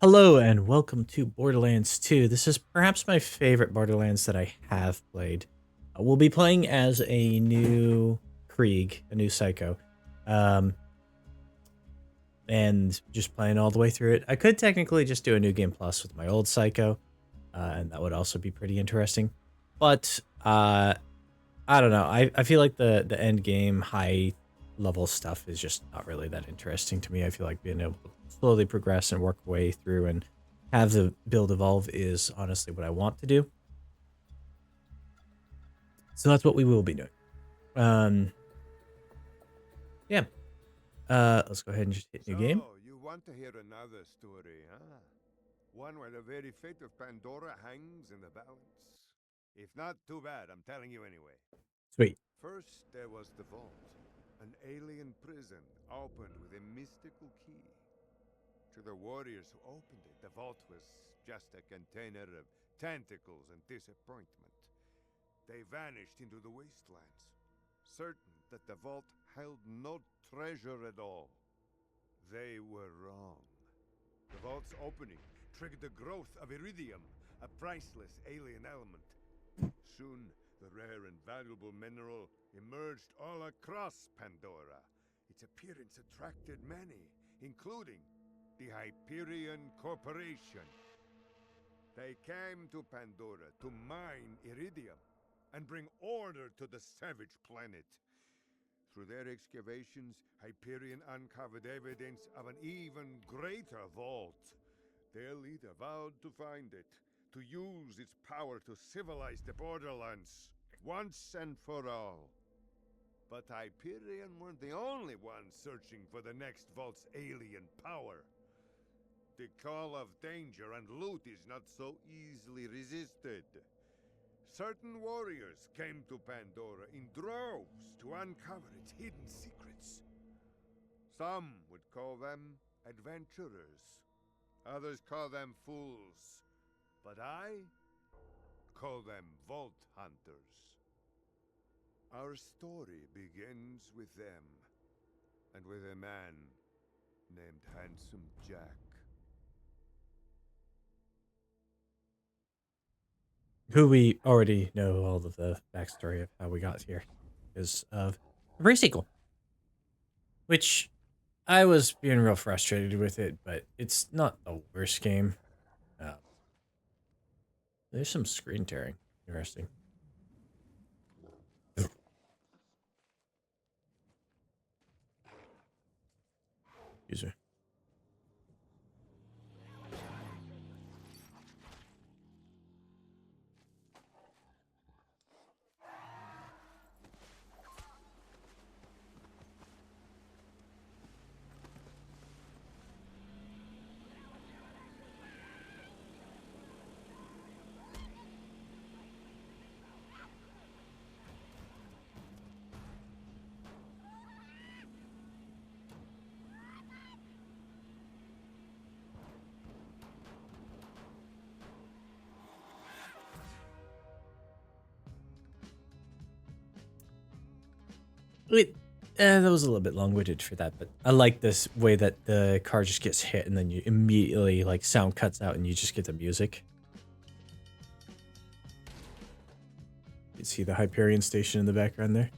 Hello and welcome to Borderlands 2. This is perhaps my favorite Borderlands that I have played. We'll be playing as a new Krieg, a new Psycho, um, and just playing all the way through it. I could technically just do a new game plus with my old Psycho, and that would also be pretty interesting. But I don't know. I feel like the end game high level stuff is just not really that interesting to me. I feel like being able to slowly progress and work way through and have the build evolve is honestly what I want to do. So that's what we will be doing. Yeah. Let's go ahead and just hit new game. So, you want to hear another story, huh? One where the very fate of Pandora hangs in the balance? If not, too bad, I'm telling you anyway. Sweet. First, there was the vault, an alien prison opened with a mystical key. To the warriors who opened it, the vault was just a container of tentacles and disappointment. They vanished into the wastelands, certain that the vault held no treasure at all. They were wrong. The vault's opening triggered the growth of iridium, a priceless alien element. Soon, the rare and valuable mineral emerged all across Pandora. Its appearance attracted many, including the Hyperion Corporation. They came to Pandora to mine iridium and bring order to the savage planet. Through their excavations, Hyperion uncovered evidence of an even greater vault. Their leader vowed to find it, to use its power to civilize the Borderlands, once and for all. But Hyperion weren't the only ones searching for the next vault's alien power. The call of danger and loot is not so easily resisted. Certain warriors came to Pandora in droves to uncover its hidden secrets. Some would call them adventurers. Others call them fools. But I call them Vault Hunters. Our story begins with them, and with a man named Handsome Jack. Who we already know all of the backstory of how we got here is of a pre-sequel, which I was being real frustrated with it, but it's not the worst game. Uh, there's some screen tearing. Interesting. User. Wait, that was a little bit long-winded for that, but I like this way that the car just gets hit and then you immediately, like, sound cuts out and you just get the music. You see the Hyperion station in the background there.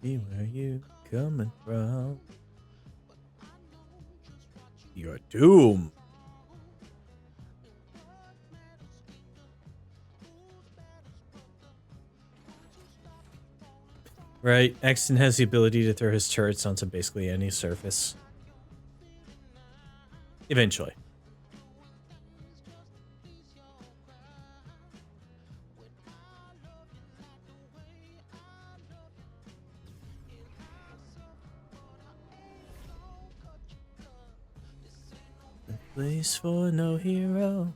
See where you coming from. Your doom. Right, Exton has the ability to throw his turrets onto basically any surface. Eventually. A place for no hero.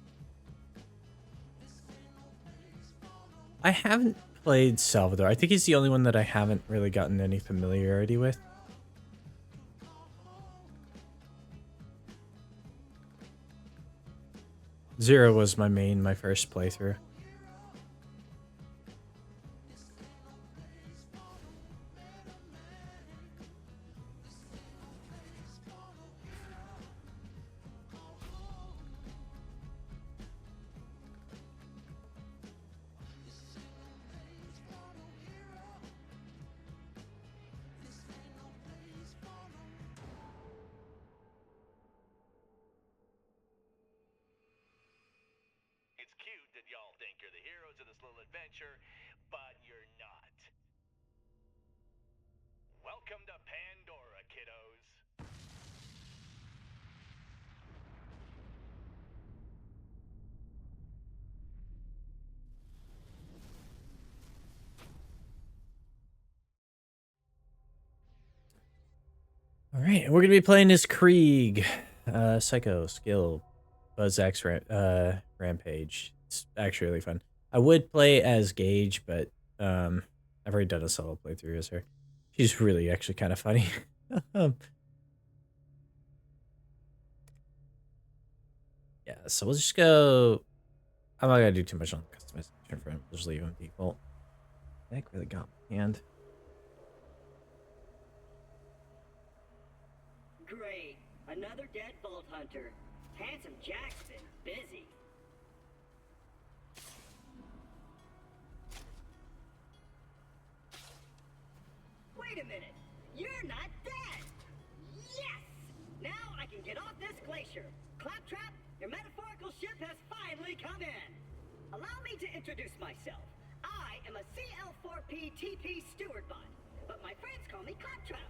I haven't played Salvador. I think he's the only one that I haven't really gotten any familiarity with. Zero was my first playthrough. It's cute that y'all think you're the heroes of this little adventure, but you're not. Welcome to Pandora, kiddos. All right, we're gonna be playing this Krieg, Psycho Skill, Buzz X Rampage. It's actually really fun. I would play as Gage, but I've already done a solo playthrough as her. She's really actually kind of funny. Yeah, so we'll just go. I'm not gonna do too much on customization for him. We'll just leave him default. That really got my hand. Great. Another dead Vault Hunter. Handsome Jack's been busy. Wait a minute. You're not dead! Yes! Now I can get off this glacier. Claptrap, your metaphorical ship has finally come in. Allow me to introduce myself. I am a CL4P TP steward bot, but my friends call me Claptrap.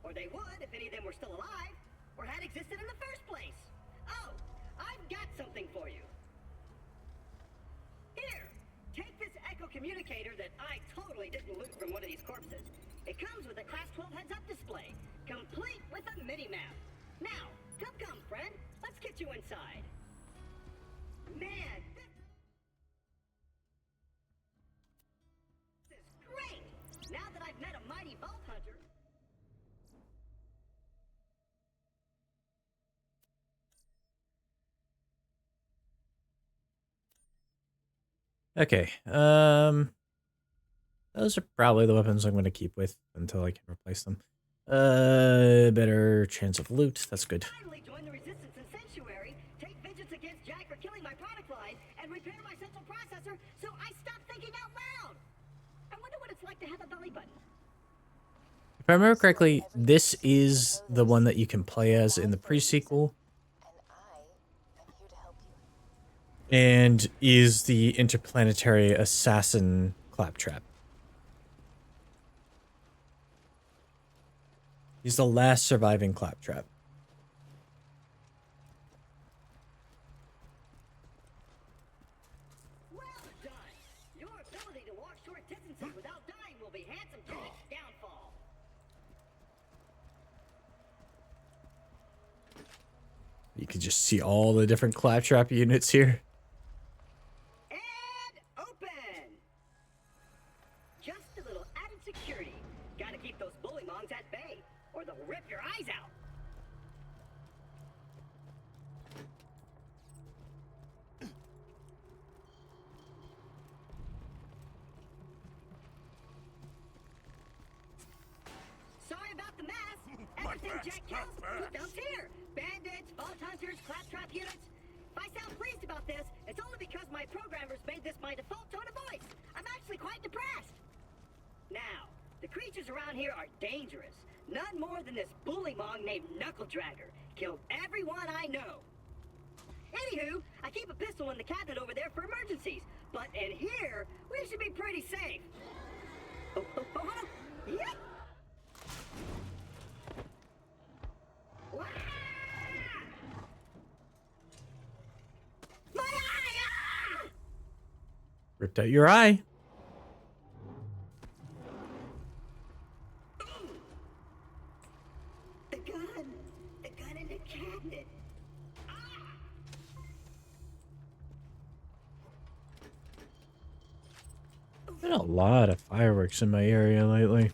Or they would if any of them were still alive, or had existed in the first place. Oh, I've got something for you. Here, take this echo communicator that I totally didn't loot from one of these corpses. It comes with a Class 12 heads-up display, complete with a mini-map. Now, come, friend. Let's get you inside. Man, this is great! Now that I've met a mighty Vault Hunter... Okay. Those are probably the weapons I'm going to keep with until I can replace them. Better chance of loot. That's good. Finally join the resistance in Sanctuary, take vengeance against Jack for killing my product line, and repair my central processor so I stop thinking out loud. I wonder what it's like to have a belly button. If I remember correctly, this is the one that you can play as in the pre-sequel. And is the interplanetary assassin Claptrap. He's the last surviving Claptrap. Well done. Your ability to walk short distances without dying will be handsome Jack's downfall. You can just see all the different Claptrap units here. And open! Just a little added security. Gotta keep those bully mongs at bay, or they'll rip your eyes out. Sorry about the mess. Everything Jack kills, he dumps here. Bandits, Vault Hunters, Claptrap units. If I sound pleased about this, it's only because my programmers made this my default tone of voice. I'm actually quite depressed. Now, the creatures around here are dangerous. None more than this bully mong named Knuckle Dragger. Killed everyone I know. Anywho, I keep a pistol in the cabinet over there for emergencies. But in here, we should be pretty safe. Oh, hold on. Yep. Wah! My eye! Ah! Ripped out your eye. The gun in the cabinet. Ah! Been a lot of fireworks in my area lately.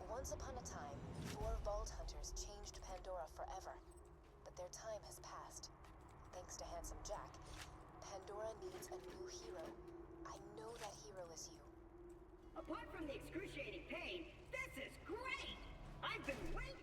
Once upon a time, 4 Vault Hunters changed Pandora forever, but their time has passed. thanks to Handsome Jack. Pandora needs a new hero. I know that hero is you. Apart from the excruciating pain, this is great! I've been waiting.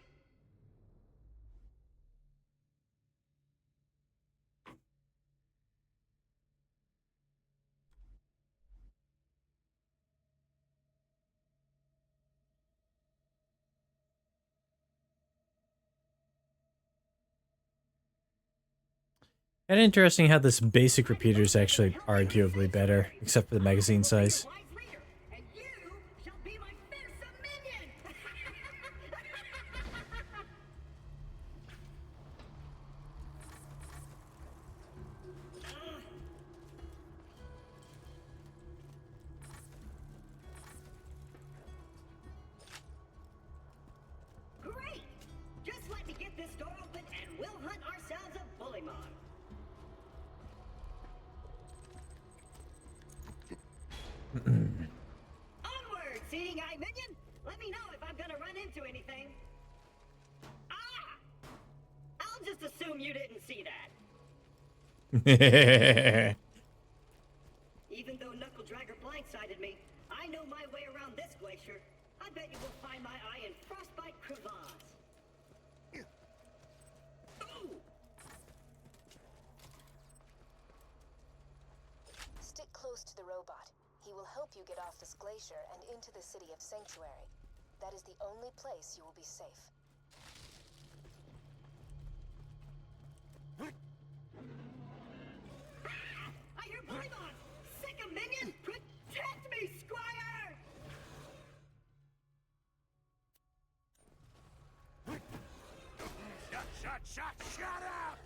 And interesting how this basic repeater is actually arguably better, except for the magazine size. Wise leader, and you shall be my fearsome minion! Great! Just let me get this door open and we'll hunt ourselves a bullymon. Onward, seeing eye minion! Let me know if I'm gonna run into anything. Ah! I'll just assume you didn't see that. Even though Knuckle Dragger blindsided me, I know my way around this glacier. I bet you will find my eye in Frostbite Crevasse. Ooh! Stick close to the robot. He will help you get off this glacier and into the city of Sanctuary. That is the only place you will be safe. I hear Bullymon! Sick of minion! Protect me, Squire! Shut up!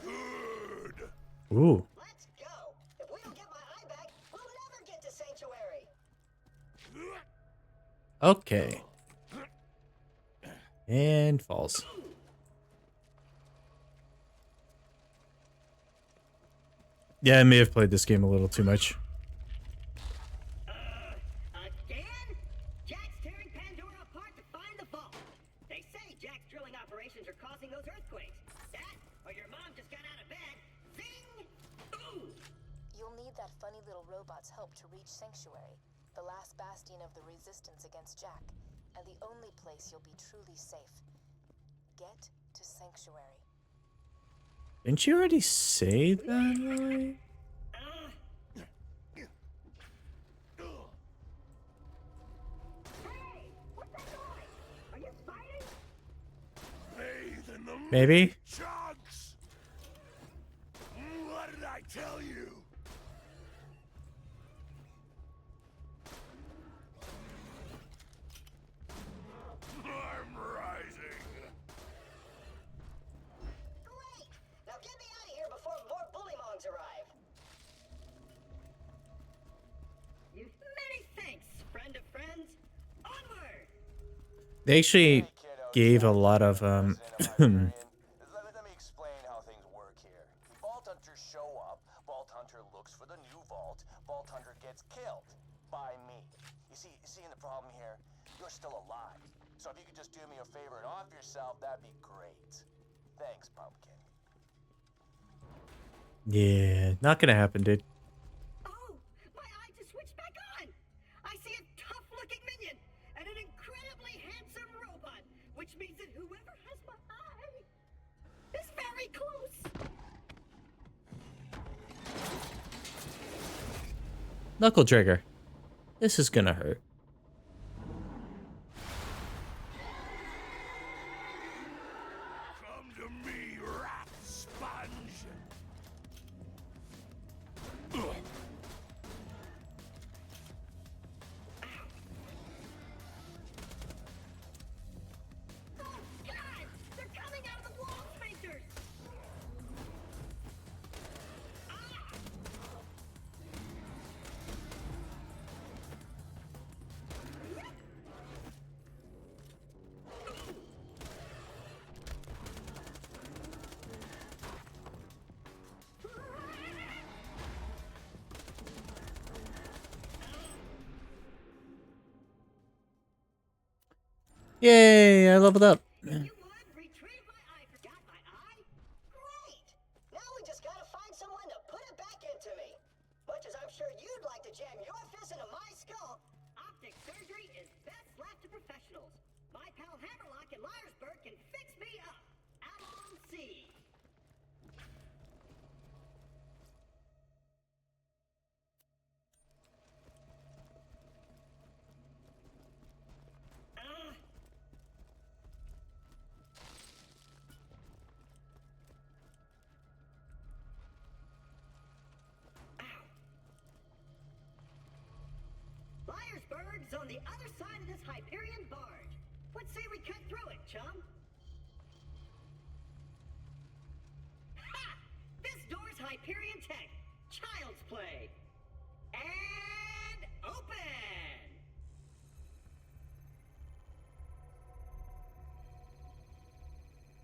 Good. Ooh. Let's go! If we don't get my eye back, we'll never get to Sanctuary! Okay. And falls. Yeah, I may have played this game a little too much. Again? Jack's tearing Pandora apart to find the vault. They say Jack's drilling operations are causing those earthquakes. That, or your mom just got out of bed. Zing! Ooh! You'll need that funny little robot's help to reach Sanctuary, the last bastion of the resistance against Jack, and the only place you'll be truly safe. Get to Sanctuary. Didn't you already say that, Lily? Hey! What's that noise? Are you fighting? Bathe in the Maybe? chunks! What did I tell you? I'm rising. Great! Now get me out of here before more Bullymons arrive. Many thanks, friend of friends. Onward! They actually gave a lot of Let me explain how things work here. Vault Hunters show up, Vault Hunter looks for the new vault, Vault Hunter gets killed by me. You see in the problem here? You're still alive. So if you could just do me a favor and off yourself, that'd be great. Thanks, Pumpkin. Yeah, not gonna happen, dude. Oh, my eye just switched back on. I see a tough-looking minion and an incredibly handsome robot, which means that whoever has my eye is very close. Knuckle Trigger. This is gonna hurt. Come to me, rat sponge. Oh, God! They're coming out of the wall sphincters! Ah! Yay! I leveled up. If you would, retrieve my eye. Forgot my eye? Great! Now we just gotta find someone to put it back into me. Much as I'm sure you'd like to jam your fist into my skull, optic surgery is best left to professionals. My pal Hammerlock in Liarsburg can fix me up. Out on sea. Liarsburg's on the other side of this Hyperion barge. What say we cut through it, chum? Ha! This door's Hyperion tech. Child's play. And open!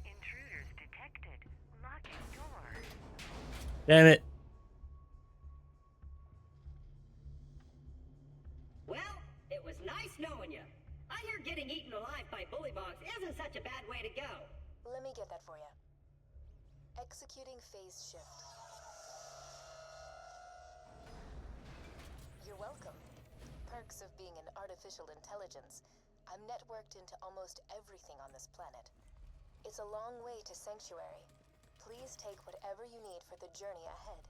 Intruders detected. Locking door. Damn it. Well, it was nice knowing you. I hear getting eaten alive by bullymongs isn't such a bad way to go. Let me get that for you. Executing phase shift. You're welcome. Perks of being an artificial intelligence. I'm networked into almost everything on this planet. It's a long way to Sanctuary. Please take whatever you need for the journey ahead.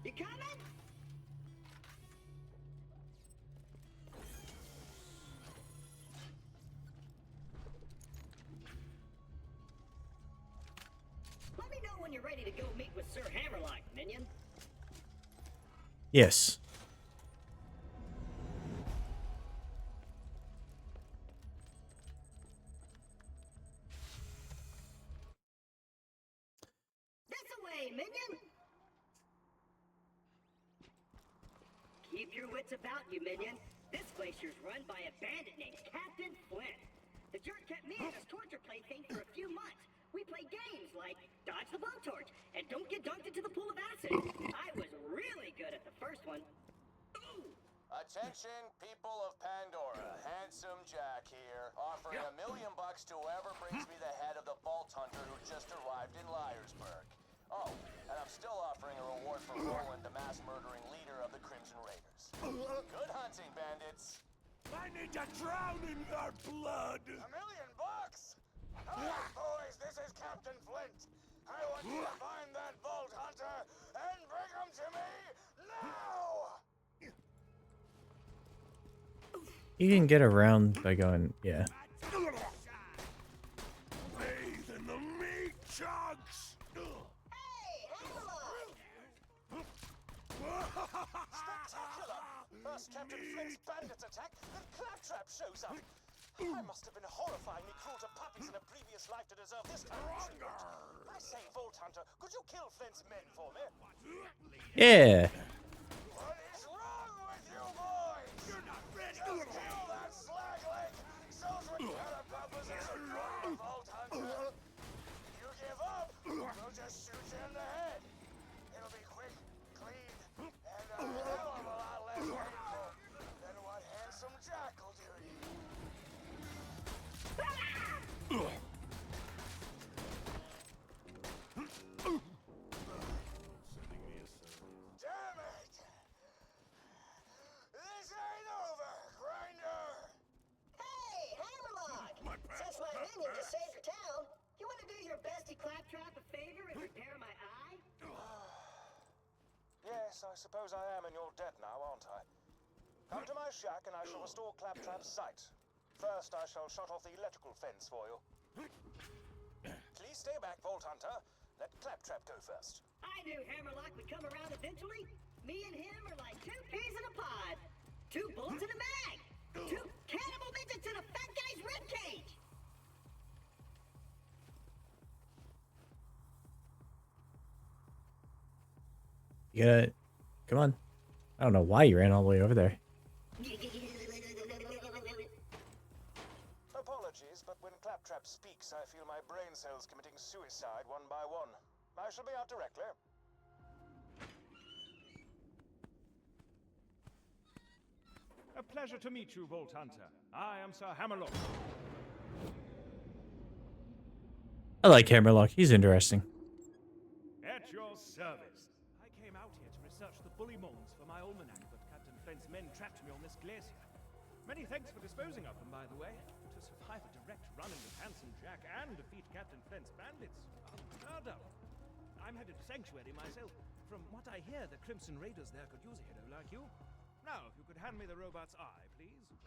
You coming? Let me know when you're ready to go meet with Sir Hammerlock, minion. Yes. This away, minion! Keep your wits about you, minion. This glacier's run by a bandit named Captain Flint. The jerk kept me in his torture plaything for a few months. We played games like Dodge the Blowtorch and Don't Get Dunked into the Pool of Acid. I was really good at the first one. Ooh! Attention, people of Pandora. Handsome Jack here, offering $1 million to whoever brings me the head of the Vault Hunter who just arrived in Liarsburg. Oh, and I'm still offering a reward for Roland, the mass-murdering leader of the Crimson Raiders. Good hunting, bandits. I need to drown in your blood! $1 million bucks? All right, boys, this is Captain Flint. I want you to find that Vault Hunter and bring him to me now! You can get around by going, yeah. Bathe in the meat chunks! Hey, Hammerlock! Spectacular! First Captain Flint's bandits attack, then Claptrap shows up. I must have been horrifyingly cruel to puppies in a previous life to deserve this kind of treatment. I say, Vault Hunter, could you kill Flint's men for me? Yeah. What is wrong with you boys? You're not ready. Just kill that slag leg. Serves what purposes a true Vault Hunter. You give up, we'll just shoot you in the head. It'll be quick, clean, and a hell of a lot less painful than what Handsome Jack will do to you. Damn it! This ain't over, Grinder! Hey, Hammerlock! Since my minion just saved your town, you want to do your bestie Claptrap a favor and repair my eye? Yes, I suppose I am in your debt now, aren't I? Come to my shack and I shall restore Claptrap's sight. First, I shall shut off the electrical fence for you. Please stay back, Vault Hunter. Let Claptrap go first. I knew Hammerlock would come around eventually. Me and him are like two peas in a pod. Two bullets in a bag. Two cannibal midgets in a fat guy's ribcage. You gotta, come on. I don't know why you ran all the way over there. Apologies, but when Claptrap speaks, I feel my brain cells committing suicide one by one. I shall be out directly. A pleasure to meet you, Vault Hunter. I am Sir Hammerlock. I like Hammerlock. He's interesting. At your service. I came out here to research the bullymongs for my almanac, but Captain Flint's men trapped me on this glacier. Many thanks for disposing of them, by the way. To survive a direct run-in with Handsome Jack and defeat Captain Flint's bandits, unheard of. I'm headed to Sanctuary myself. From what I hear, the Crimson Raiders there could use a hero like you. Now, if you could hand me the robot's eye, please.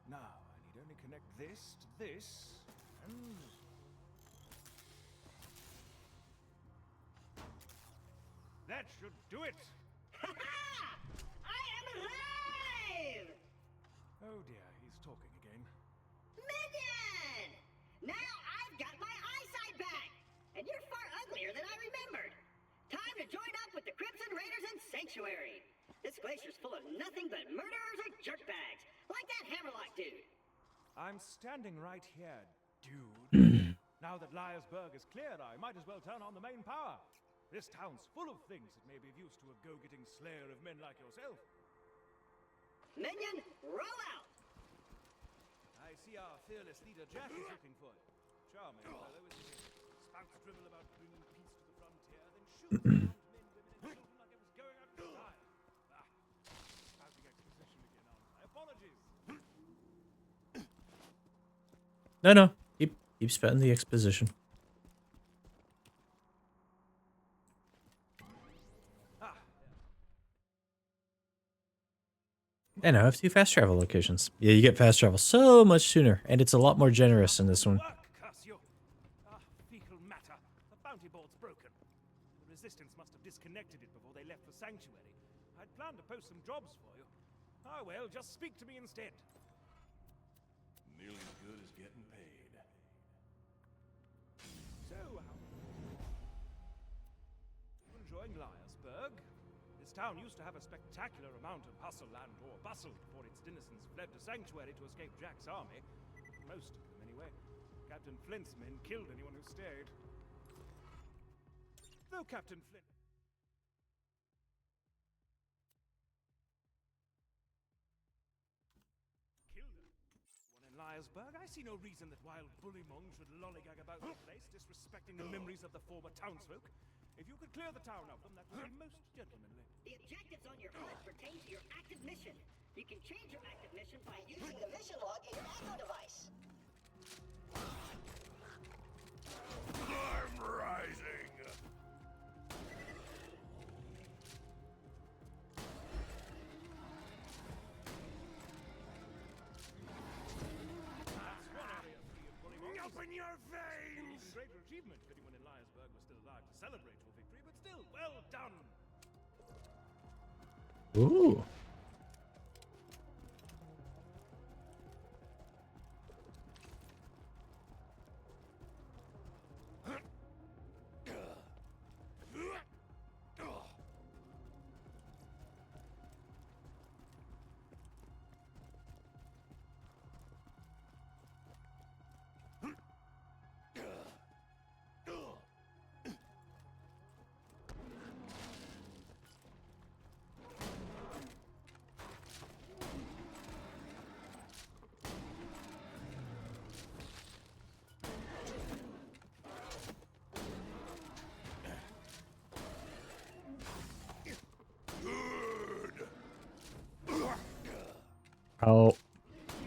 Now, I need only connect this to this, and... that should do it! Ha-ha! I am alive! Oh dear, he's talking again. Minion! Now I've got my eyesight back! And you're far uglier than I remembered! Time to join up with the Crimson Raiders in Sanctuary! This glacier's full of nothing but murderers and jerkbags, like that Hammerlock dude! I'm standing right here, dude. Now that Liarsburg is cleared, I might as well turn on the main power. This town's full of things that may be of use to a go-getting slayer of men like yourself. Minion, roll out! I see our fearless leader Jack is looking for you. Charming fellow, isn't he? Spouts drivel about bringing peace to the frontier, then shoots armed men, women, and children like it was going out of style. Spouting exposition again, aren't I? Apologies. No. Keep spouting the exposition. And I have 2 fast travel locations. Yeah, you get fast travel so much sooner, and it's a lot more generous in this one. Work, curse you. Fecal matter. The bounty board's broken. The resistance must have disconnected it before they left for Sanctuary. I'd planned to post some jobs for you. Ah, well, just speak to me instead. Nearly as good as getting paid. So, how... you enjoying Liarsburg? This town used to have a spectacular amount of hustle and or bustle before its denizens fled to Sanctuary to escape Jack's army. Most of them, anyway. Captain Flint's men killed anyone who stayed. Though Captain Flint... killed one in Liarsburg, I see no reason that wild bullymong should lollygag about the place, disrespecting the memories of the former townsfolk. If you could clear the town of them, that would be most gentlemanly. The objectives on your HUD pertain to your active mission. You can change your active mission by using the mission log in your Echo device. I'm rising! That's one area free of bullymong. Up in your veins! Greater achievement if anyone in Liarsburg was still alive to celebrate your victory, but still, well done! Ooh. Oh.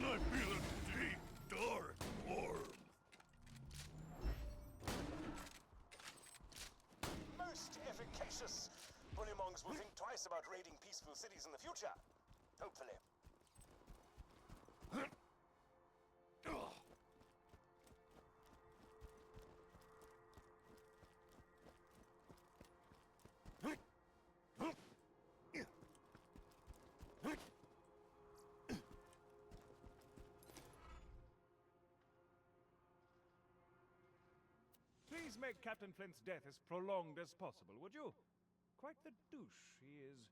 I feel a deep, dark warmth. Most efficacious. Bullymongs will think twice about raiding peaceful cities in the future. Hopefully. Please make Captain Flint's death as prolonged as possible, would you? Quite the douche he is.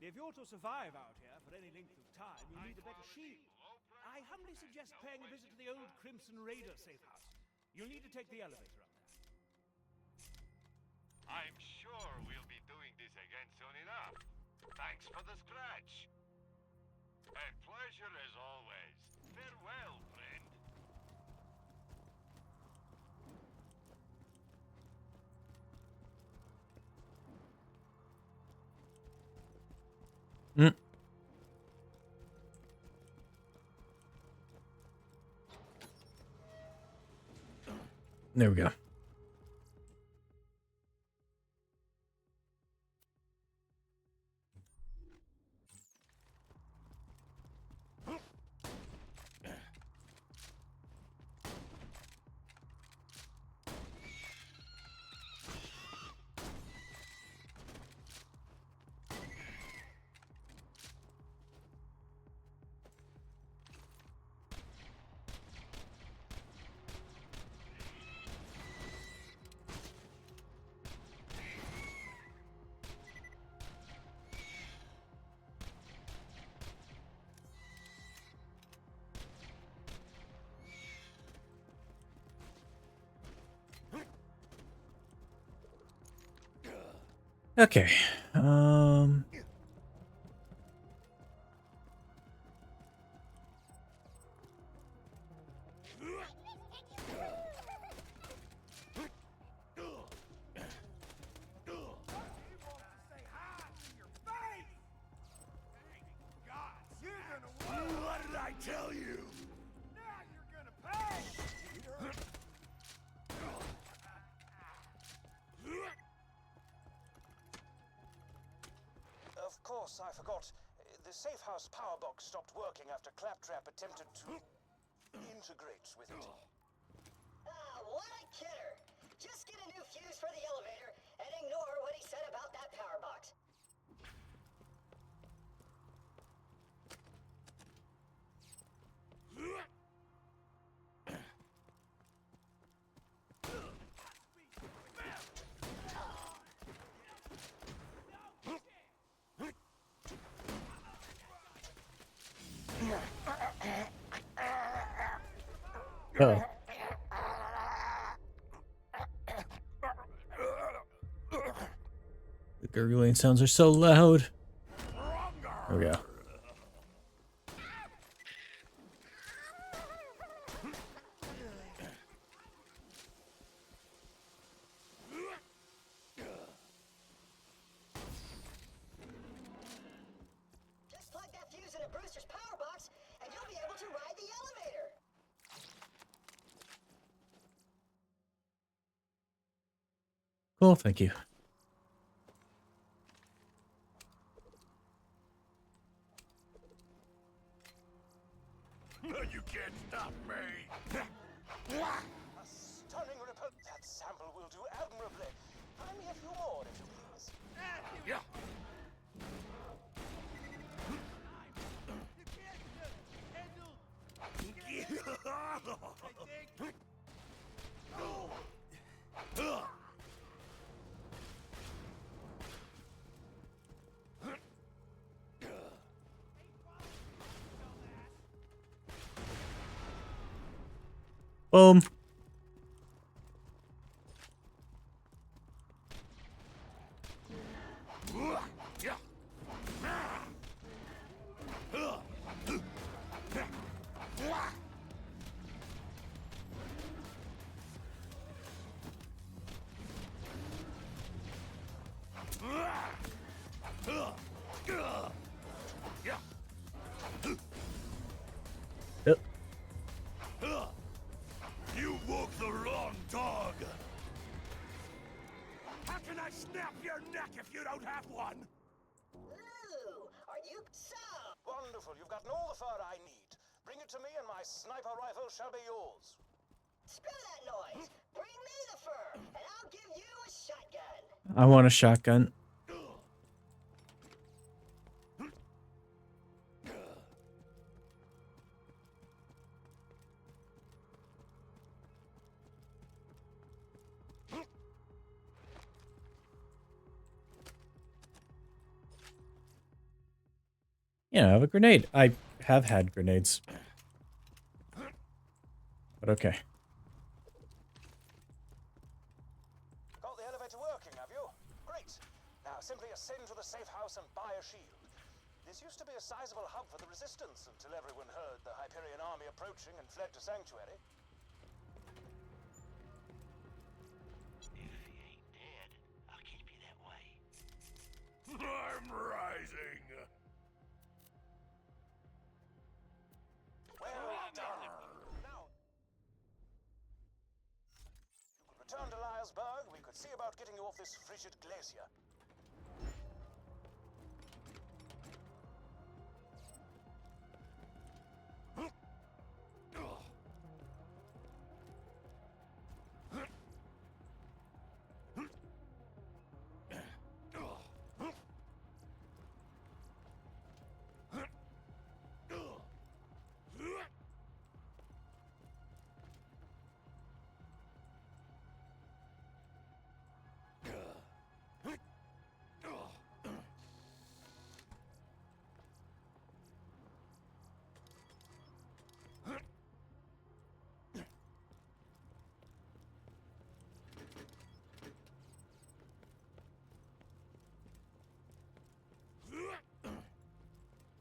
If you're to survive out here for any length of time, you'll need a better shield. I humbly suggest paying a visit to the old Crimson Raider safe house. You'll need to take the elevator up there. I'm sure we'll be doing this again soon enough. Thanks for the scratch. A pleasure as always. Farewell, friend. Mm. There we go. Okay. What did I tell you? Now you're gonna pay! Of course, I forgot. The safe house power box stopped working after Claptrap attempted to integrate with it. Ah, what a kidder! Just get a new fuse for the elevator and ignore what he said about that power box. Oh. The gurgling sounds are so loud. There we go. Just plug that fuse into Brewster's power box and you'll be able to ride the elevator. Cool, thank you. You can't stop me. A stunning ripple. That sample will do admirably. Find me a few more, if you please. Yeah. Boom. Yep. You woke the wrong dog. How can I snap your neck if you don't have one? Ooh, are you so? Wonderful. You've gotten all the fur I need. Bring it to me and my sniper rifle shall be yours. Screw that noise. Bring me the fur and I'll give you a shotgun. I want a shotgun. You know, I have a grenade. I have had grenades. But okay. Got the elevator working, have you? Great. Now simply ascend to the safe house and buy a shield. This used to be a sizable hub for the Resistance until everyone heard the Hyperion army approaching and fled to Sanctuary. If you ain't dead, I'll keep you that way. I'm rising. Well done. Now, you could return to Lyresburg. We could see about getting you off this frigid glacier.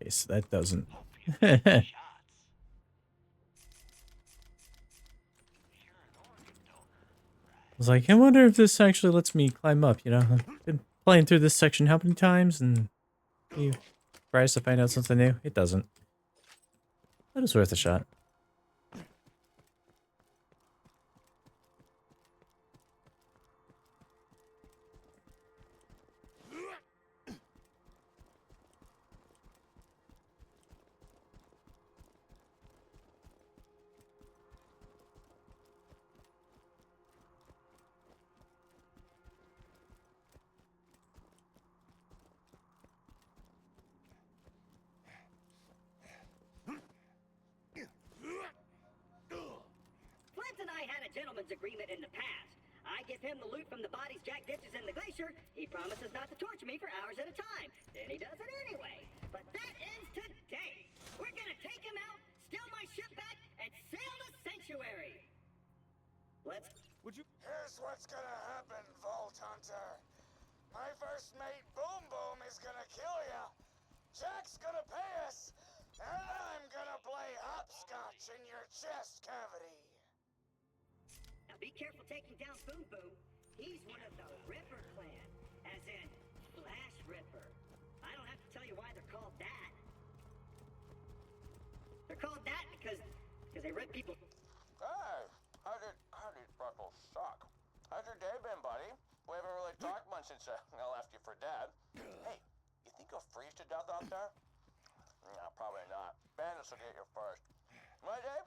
Okay, so that doesn't. Hope you got the shots. You're an organ donor, right? Was like, I wonder if this actually lets me climb up, you know? I've been playing through this section how many times, and you surprised to find out something new? It doesn't. But it's worth a shot. Flint and I had a gentleman's agreement in the past. I give him the loot from the bodies Jack ditches in the glacier. He promises not to torture me for hours at a time. Then he does it anyway. But that ends today. We're gonna take him out, steal my ship back, and sail to Sanctuary. Let's... Would you? Here's what's gonna happen, Vault Hunter. My first mate, Boom Boom, is gonna kill ya. Jack's gonna pay us, and I'm gonna play hopscotch in your chest cavity. Now be careful taking down Boom Boom. He's one of the Ripper clan, as in Flash Ripper. I don't have to tell you why they're called that. They're called that because they rip people. Hey, how did Freckles suck? How's your day been, buddy? We haven't really talked much since I left you for dead. Hey, you think you'll freeze to death out there? No, probably not. Bandits will get you first. My day?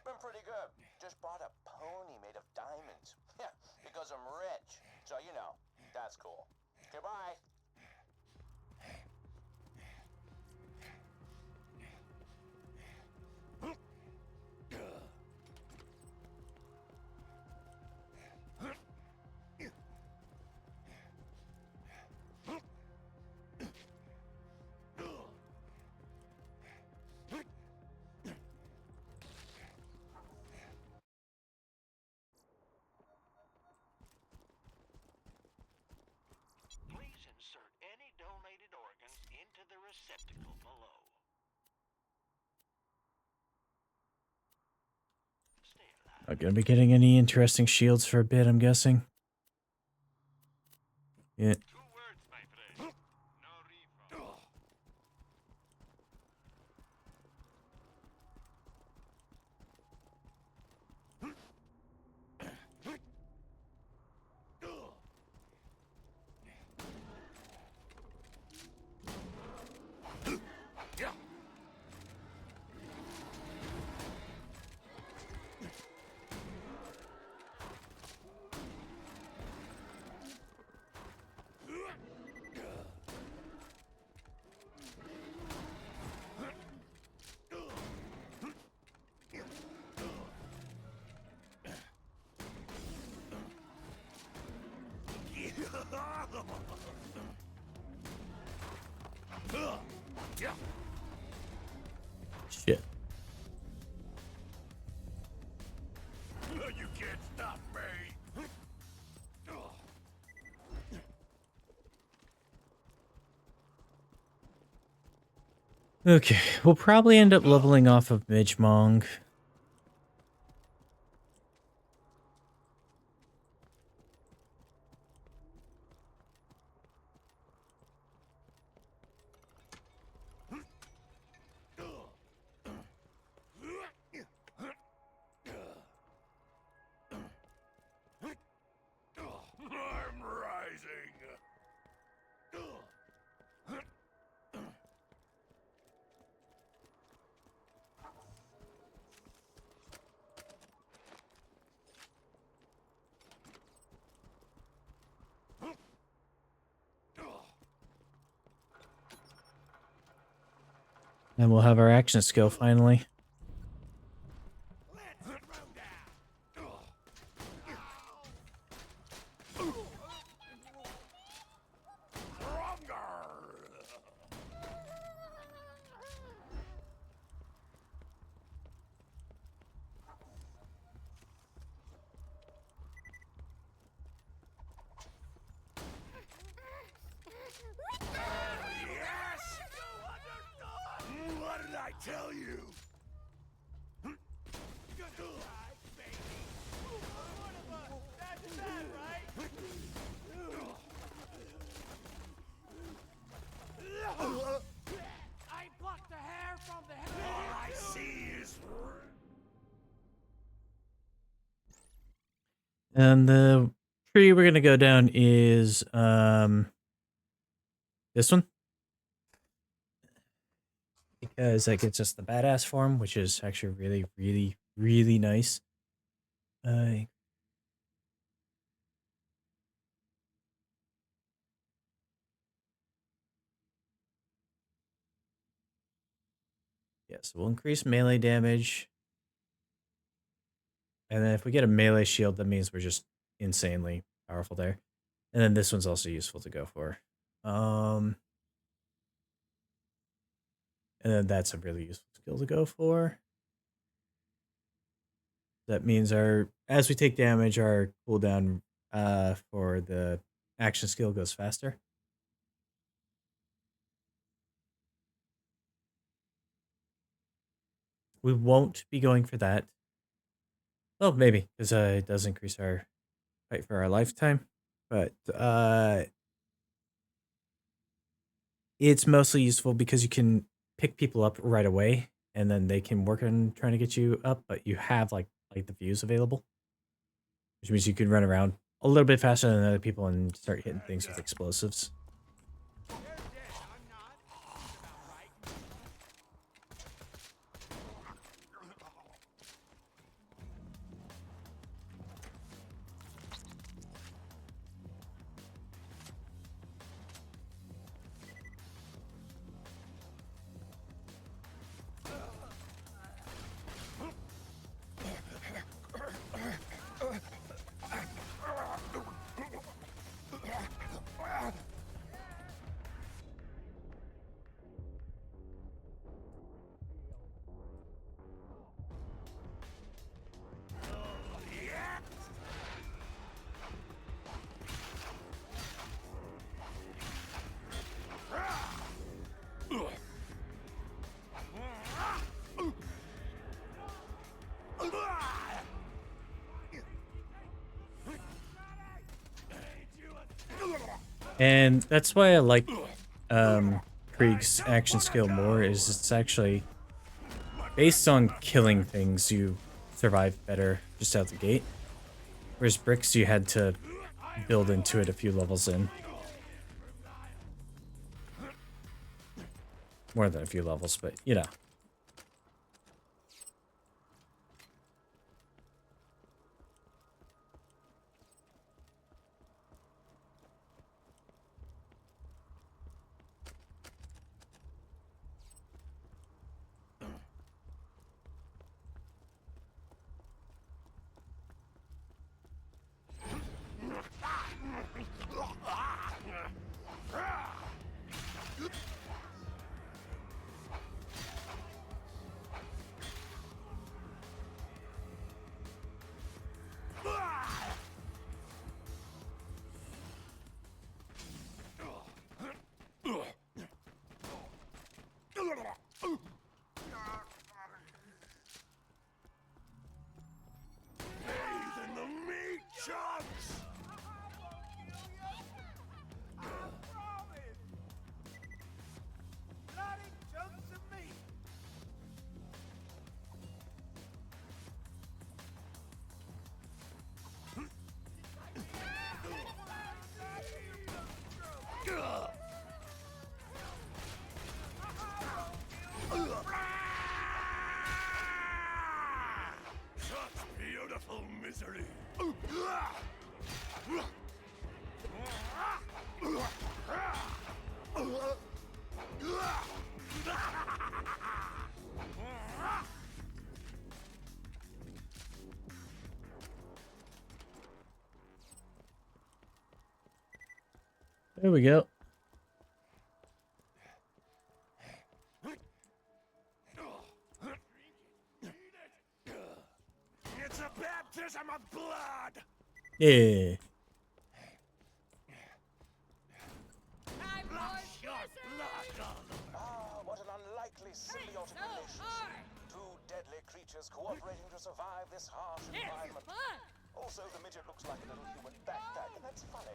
Been pretty good. Just bought a pony made of diamonds. Yeah, because I'm rich. So, you know, that's cool. Goodbye. Please insert any donated organs into the receptacle below. Stay alive. Not gonna be getting any interesting shields for a bit, I'm guessing. Yeah. 2 words, my friend. No refund. Okay, we'll probably end up leveling off of Midgemong. I'm rising. And we'll have our action skill finally. Yes! What did I tell you? I plucked the hair from the head. All I see is And the tree we're gonna go down is this one. Because that gets us the badass form, which is actually really, really, really nice. Yeah, so we'll increase melee damage. And then if we get a melee shield, that means we're just insanely powerful there. And then this one's also useful to go for. And then that's a really useful skill to go for. That means as we take damage, our cooldown for the action skill goes faster. We won't be going for that. Well, maybe, because it does increase our fight for our lifetime. But it's mostly useful because you can pick people up right away, and then they can work on trying to get you up, but you have like the views available, which means you can run around a little bit faster than other people and start hitting things with explosives. And that's why I like Krieg's action skill more, is it's actually based on killing things, you survive better just out the gate. Whereas Bricks, you had to build into it a few levels in. More than a few levels, but you know. beautiful misery. There we go. It's a baptism of blood. Yeah. Ah, what an unlikely symbiotic relationship. Two deadly creatures cooperating to survive this harsh environment. Also, the midget looks like a little human backpack, and that's funny.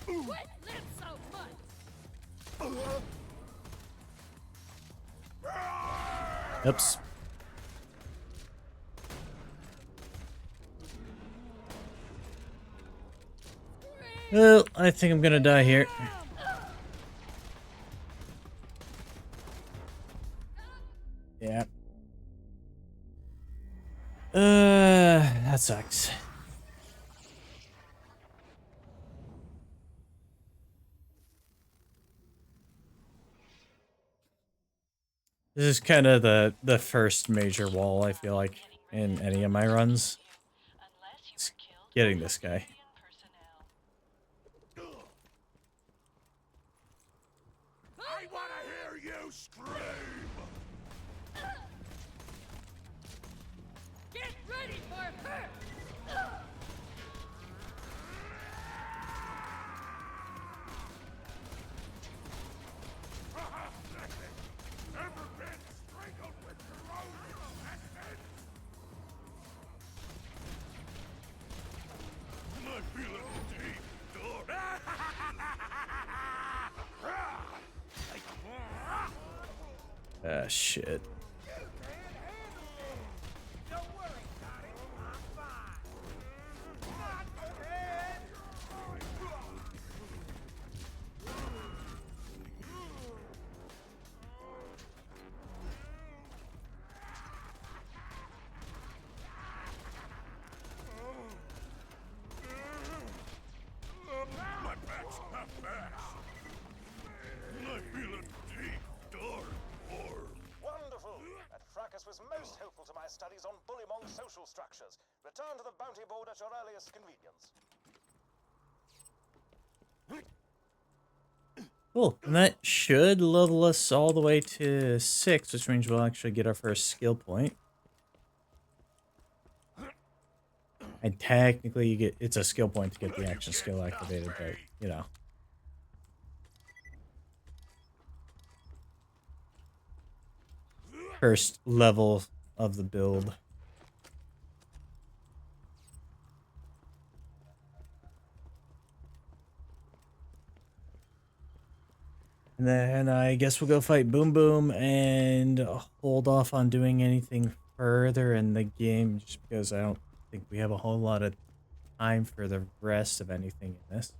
Quit live so much! Oops. Well, I think I'm gonna die here. Yeah. That sucks. This is kind of the first major wall I feel like in any of my runs. It's getting this guy. I want to hear you scream. Get ready for her! Ever been strangled with corrosion methods? I feel it deep, dark. Ah, shit. Don't worry, Connie. I'm fine. My back's not fast. I feel a deep, dark horror. Wonderful! That fracas was most helpful to my studies on Bullymong social structures. Return to the bounty board at your earliest convenience. Cool. And that should level us all the way to 6, which means we'll actually get our first skill point. And technically, it's a skill point to get the action skill activated, but you know. First level of the build. And then I guess we'll go fight Boom Boom and hold off on doing anything further in the game just because I don't think we have a whole lot of time for the rest of anything in this.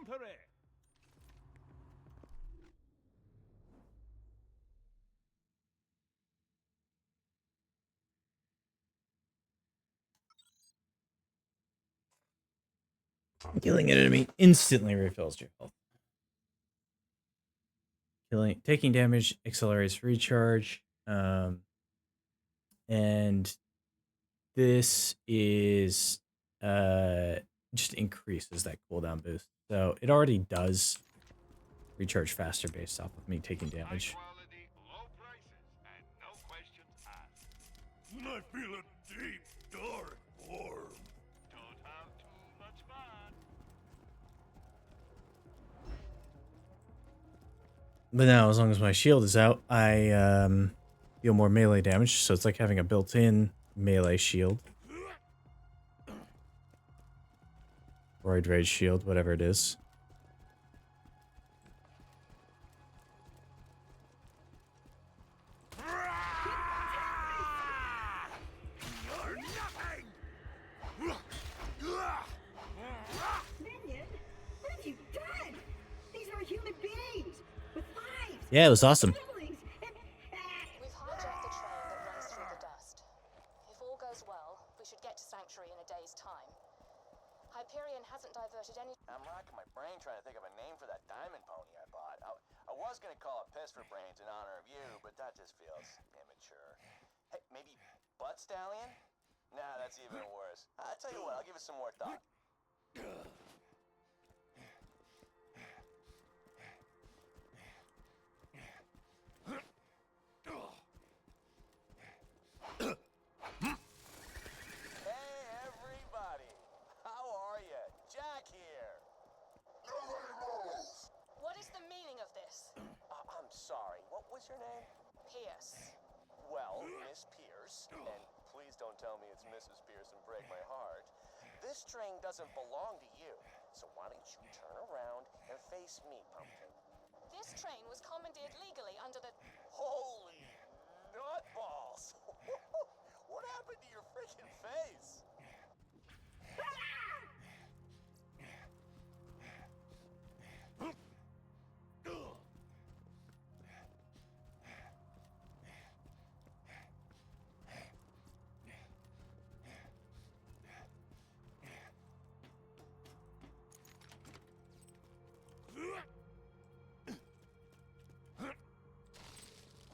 Trumpery! Killing an enemy instantly refills your health. Taking damage accelerates recharge. And this is just increases that cooldown boost. So it already does recharge faster based off of me taking damage. Quality, low prices, and no questions asked. And I feel a deep, dark warmth. Don't have too much fun. But now, as long as my shield is out, I deal more melee damage. So it's like having a built-in melee shield. Void Rage shield, whatever it is. You're nothing! Minion, what have you done? These are human beings with lives. Yeah, it was awesome. Siblings, and We've hijacked the train that runs through the dust. If all goes well, we should get to Sanctuary in a day's time. Hyperion hasn't diverted any... I'm racking my brain trying to think of a name for that diamond pony I bought. I was gonna call it Piss for Brains in honor of you, but that just feels immature. Hey, maybe Butt Stallion? Nah, that's even worse. I'll tell you what, I'll give it some more thought. Hey, everybody! How are you? Jack here! What is the meaning of this? I'm sorry, what was your name? Pierce. Well, Miss Pierce, and please don't tell me it's Mrs. Pierce and break my heart. This string doesn't belong to you, so why don't you turn around and face me, Pumpkin? This train was commandeered legally under the... Holy nutballs! What happened to your freaking face?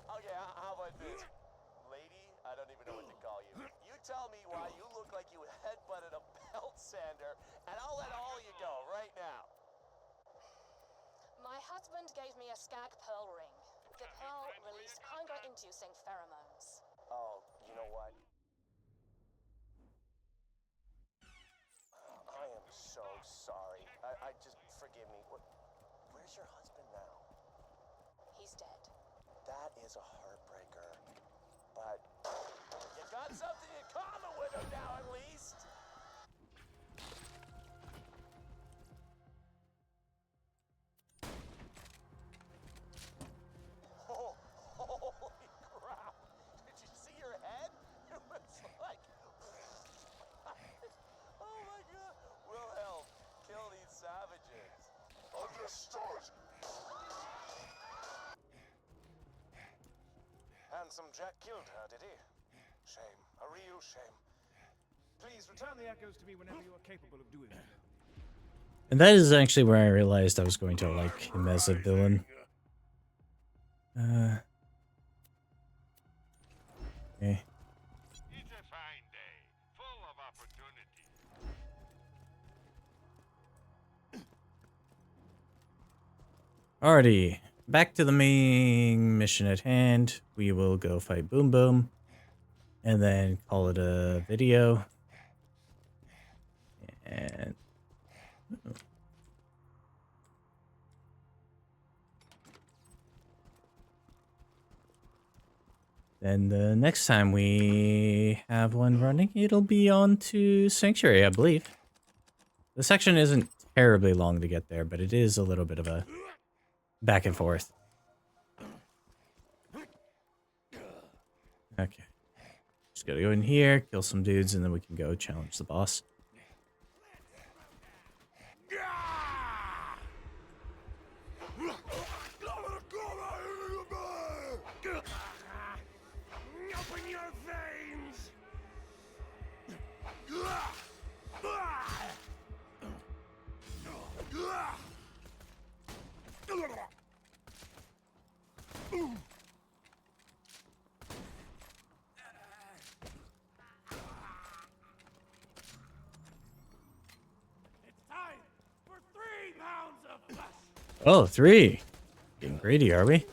Okay, how about this? Lady, I don't even know what to call you. You tell me why you look like you headbutted a belt sander, and I'll let all you go right now. My husband gave me a skag pearl ring. The pearl released hunger-inducing pheromones. Oh, you know what? I am so sorry. I just, forgive me. Where's your husband now? He's dead. That is a heartbreaker. But you got something in common with him now, at least. Oh, holy crap! Did you see your head? It was like, oh my God! Wilhelm, kill these savages. Understood! Handsome Jack killed her, did he? Shame. A real shame. Please return the echoes to me whenever you are capable of doing so. And that is actually where I realized I was going to like him as a villain. Okay. It's a fine day, full of opportunity. Alrighty, back to the main mission at hand. We will go fight Boom Boom, and then call it a video. And then the next time we have one running, it'll be on to Sanctuary, I believe. The section isn't terribly long to get there, but it is a little bit of a back and forth. Okay. Just gotta go in here, kill some dudes, and then we can go challenge the boss. Oh, 3. Getting greedy, are we?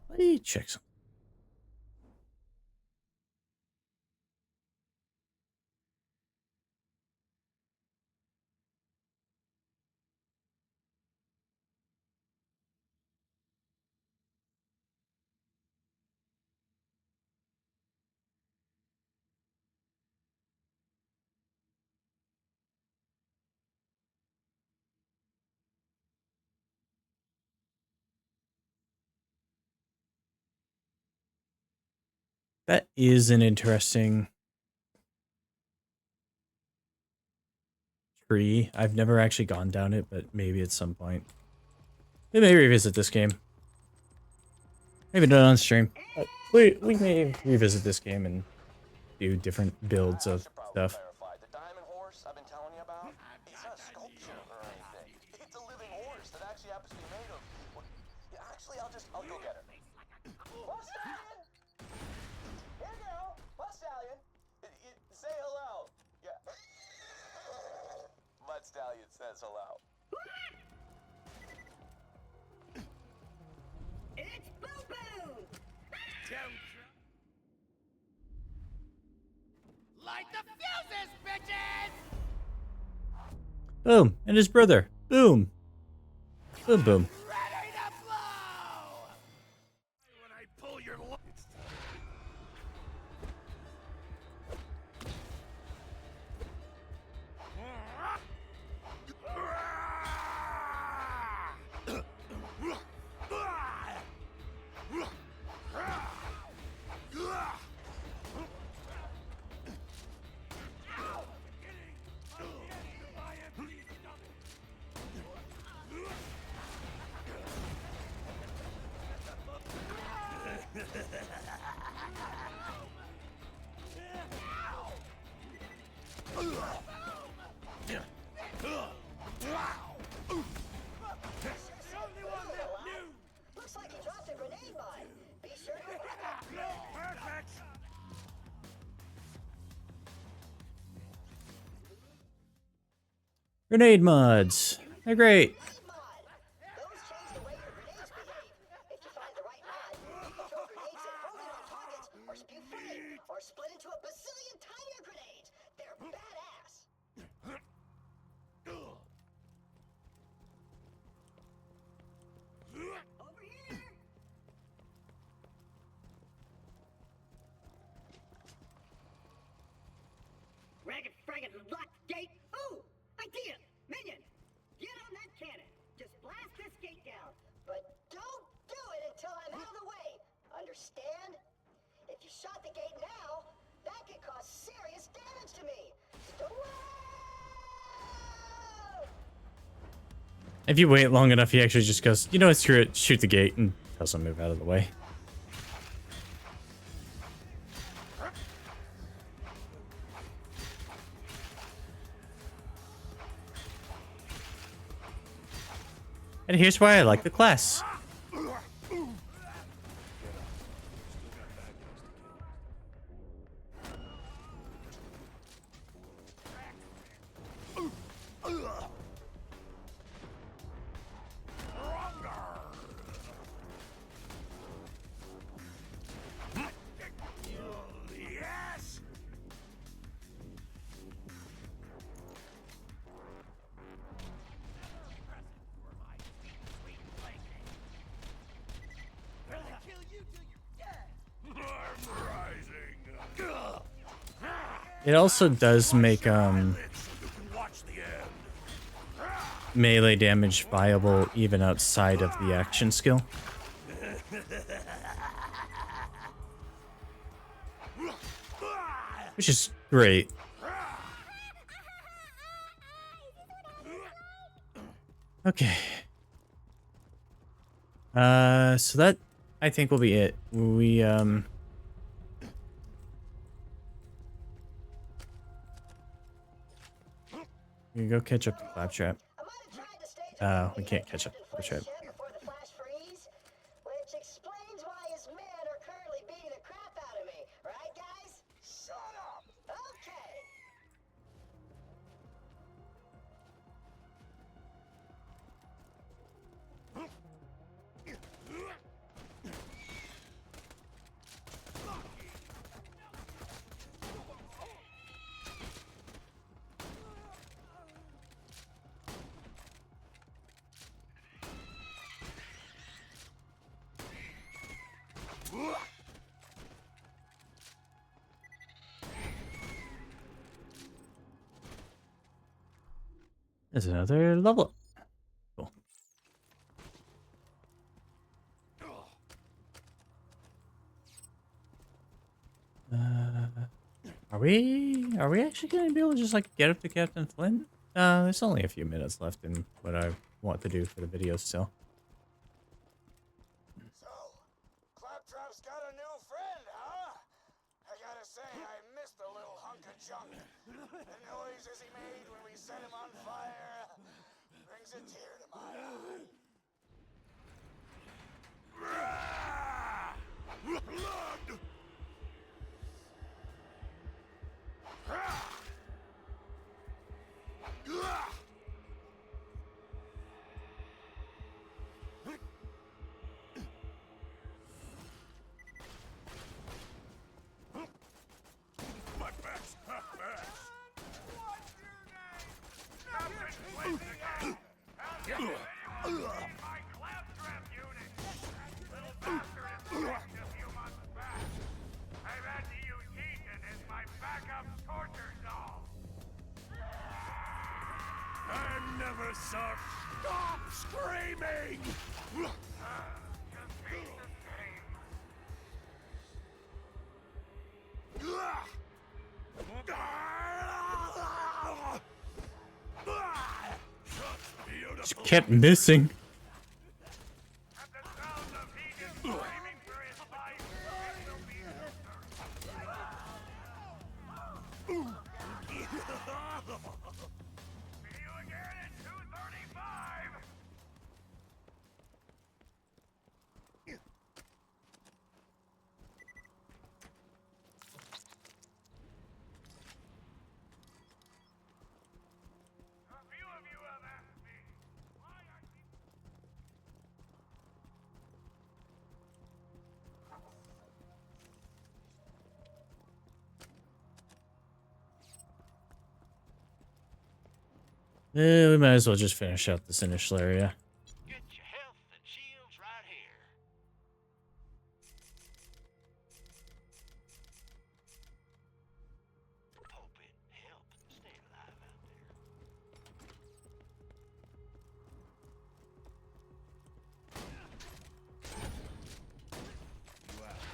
Let me check some. That is an interesting tree. I've never actually gone down it, but maybe at some point. We may revisit this game. Maybe not on stream. But we may revisit this game and do different builds of stuff. Clarify. The diamond horse I've been telling you about, it's not a sculpture or anything. It's a living horse that actually happens to be made of... Well, yeah, actually, I'll go get her. Bus Stallion! Here you go, Bus Stallion. Say hello. Yeah. Mud Stallion says hello. It's Boo Boo! Light the fuses, bitches! Boom, and his brother. Boom. Boom, boom. Ready to blow! When I pull your lights. Looks like he dropped a grenade mine. Be sure to grab it. Perfect! Grenade mods. They're great. Mod. Those change the way your grenades behave. If you find the right mod, you can throw grenades that hone in on targets, or spew flame, or split into a bazillion tinier grenades. They're badass. Over here! Ragged fragged locked gate. Ooh! Idea! Minion! Get on that cannon. Just blast this gate down. But don't do it until I'm out of the way. Understand? If you shot the gate now, that could cause serious damage to me. If you wait long enough, he actually just goes, you know what, screw it, shoot the gate, and tells him to move out of the way. And here's why I like the class. Yes! Kill you till you're dead! I'm rising! It also does make You can watch the end. melee damage viable even outside of the action skill. Which is great. Okay. So that I think will be it. We can go catch up to Claptrap. We can't catch up to Claptrap. Before the flash freeze, which explains why his men are currently being a There's another level up. Cool. Are we actually gonna be able to just like get up to Captain Flint? There's only a few minutes left in what I want to do for the video still. So, Claptrap's got a new friend, huh? I gotta say, I missed the little hunk of junk. The noises he made when we set him on fire brings a tear to my eye. Blood! My back's hot back. What's your name? Captain Flint again. How's it anyone seen my claptrap unit? Little bastard is finished a few months back. I've had to use Keaton as my backup torture doll. I never saw. Stop screaming! Just ain't the same. Just kept missing. At the sound of Egan screaming for his life, it will be See you again at 2:35. A few of you have asked me why I keep. We might as well just finish out this initial area. Get your health and shields right here. Hope it helped stay alive out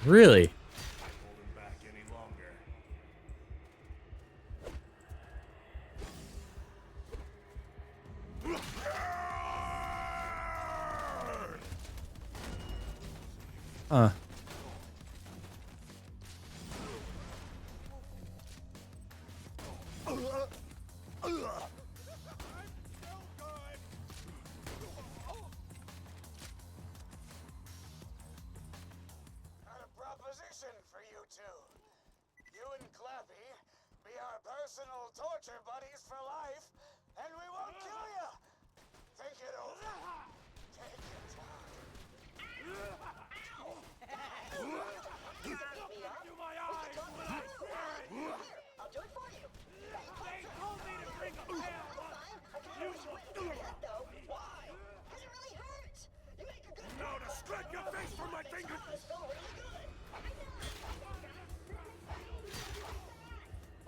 there. Really? Hold him back any longer. Huh. Got a proposition for you two. You and Clappy be our personal torture buddies for life, and we won't kill you. Think it over. Take your time. To my eyes when I Here, I'll do it for you. They told me to bring a pair of I kind of wish you wouldn't do that, though. Why? Because it really hurts. You make a good Now to scrape your face from my fingers. It's feel really good.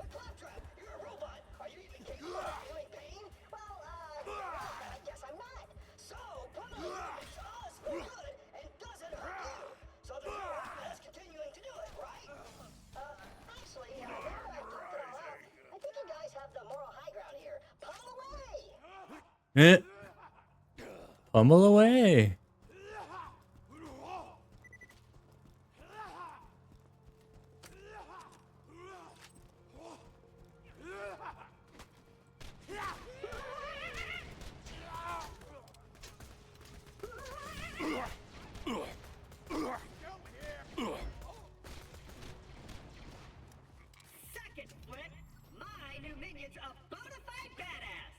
But Claptrap, you're a robot. Are you even capable of feeling pain? Well, I guess I'm not. So, put on makes us feel good and doesn't hurt you. So there's no harm in us continuing to do it, right? Actually, now that I talked it all out, I think you guys have the moral high ground here. Pummel away! Eh. Pummel away. Second Flint, my new minion's a bona fide badass.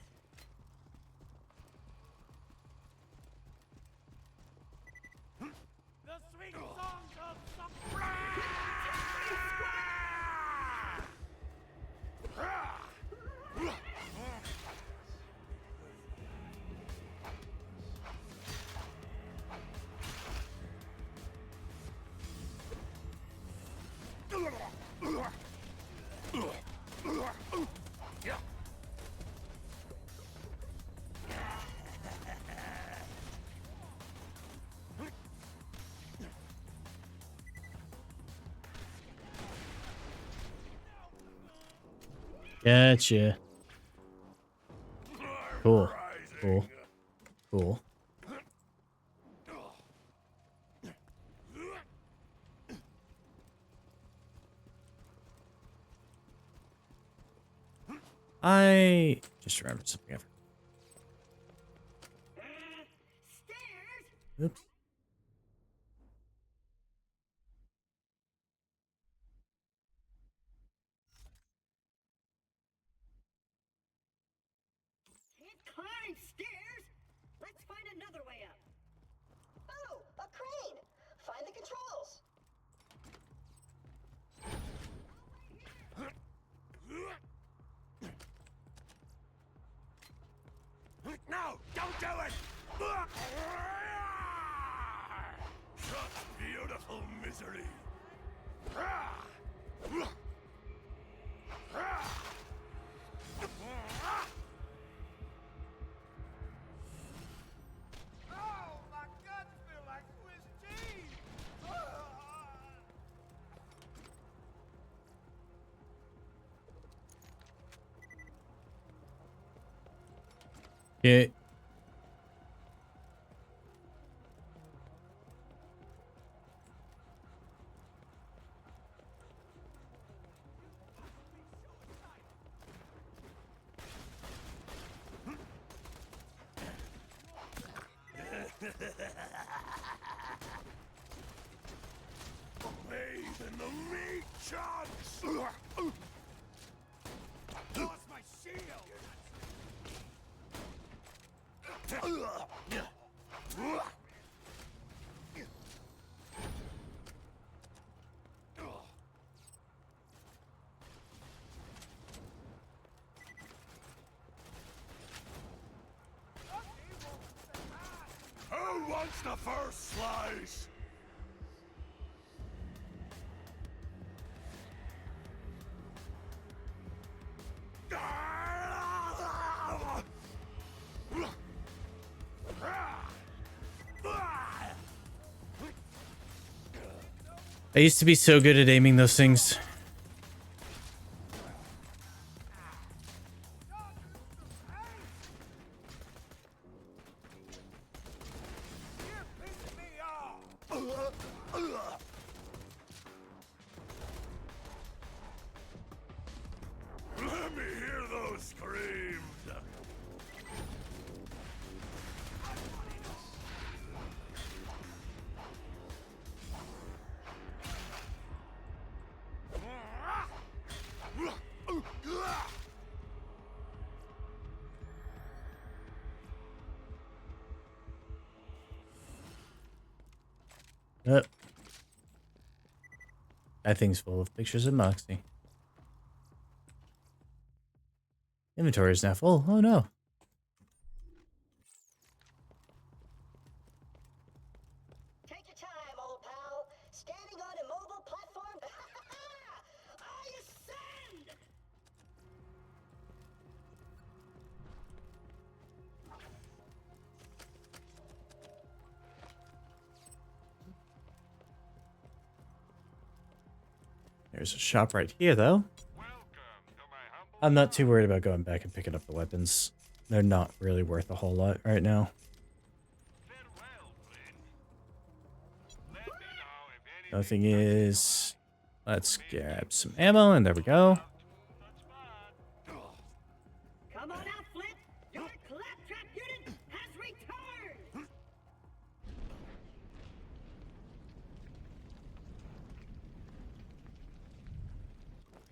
The sweet songs of Gotcha. Cool. Cool. Cool. I just remembered something. Stairs? Oops. Can't climb stairs? Let's find another way up. Oh, a crane! Find the controls. No! Don't do it! Such beautiful misery! Oh, my guts feel like Swiss cheese! Yeah. Bathe in the meat chunks! Lost my shield! Who wants the first slice? I used to be so good at aiming those things. You're pissing me off! Let me hear those screams! Yep. That thing's full of pictures of Moxie. Inventory is now full. Oh no. Take your time, old pal. Standing on a mobile platform. I ascend! There's a shop right here, though. I'm not too worried about going back and picking up the weapons. They're not really worth a whole lot right now. The other thing is, let's grab some ammo, and there we go. Come on out, Flint! Your claptrap unit has returned!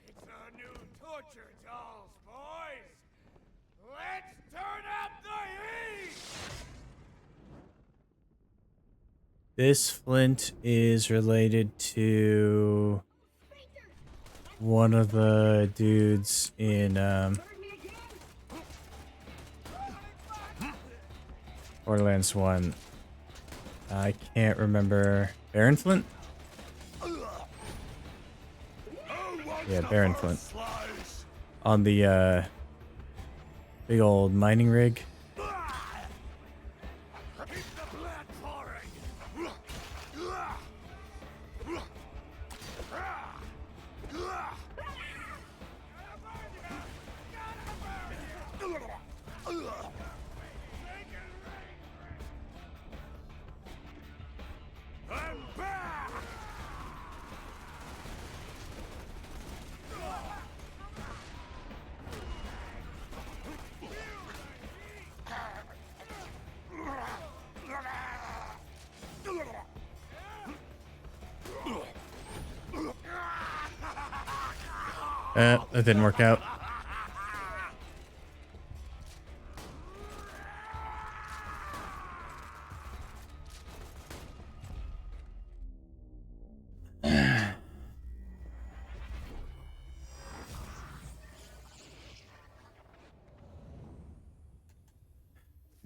It's our new torture dolls, boys! Let's turn up the heat! This flint is related to one of the dudes in Borderlands 1. I can't remember. Baron Flint? Yeah, Baron Flint. On the big old mining rig. That didn't work out.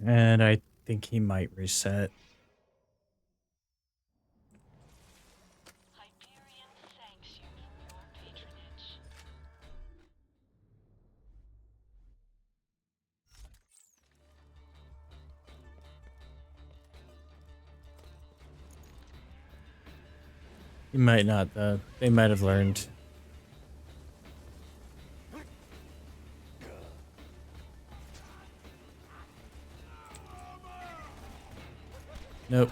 And I think he might reset. Hyperion thanks you for your patronage. He might not, though. They might have learned. Nope.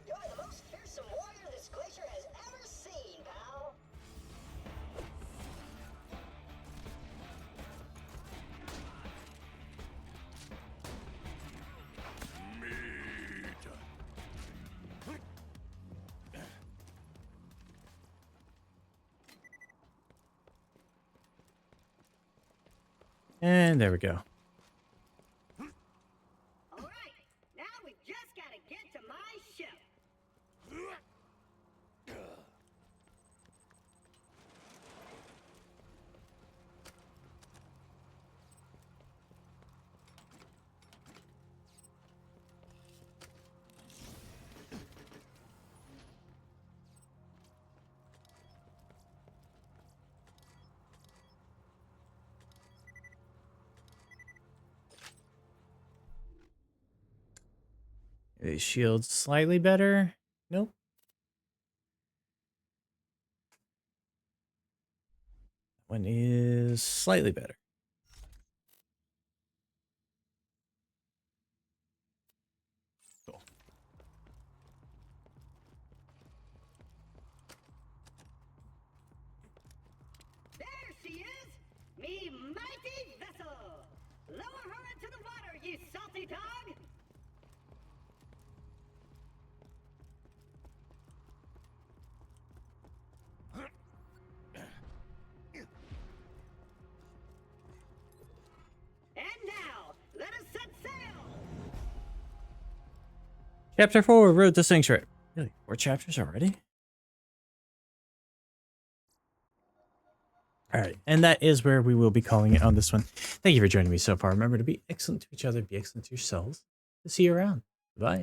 You're the most fearsome warrior this glacier has ever seen, pal. And there we go. All right, now we just gotta get to my ship. Is shield slightly better? Nope. One is slightly better. Cool. There she is, me mighty vessel. Lower her into the water, you salty dog. And now, let us set sail. Chapter 4, Road to Sanctuary. Really? 4 chapters already? Alright, and that is where we will be calling it on this one. Thank you for joining me so far. Remember to be excellent to each other, be excellent to yourselves. See you around. Bye.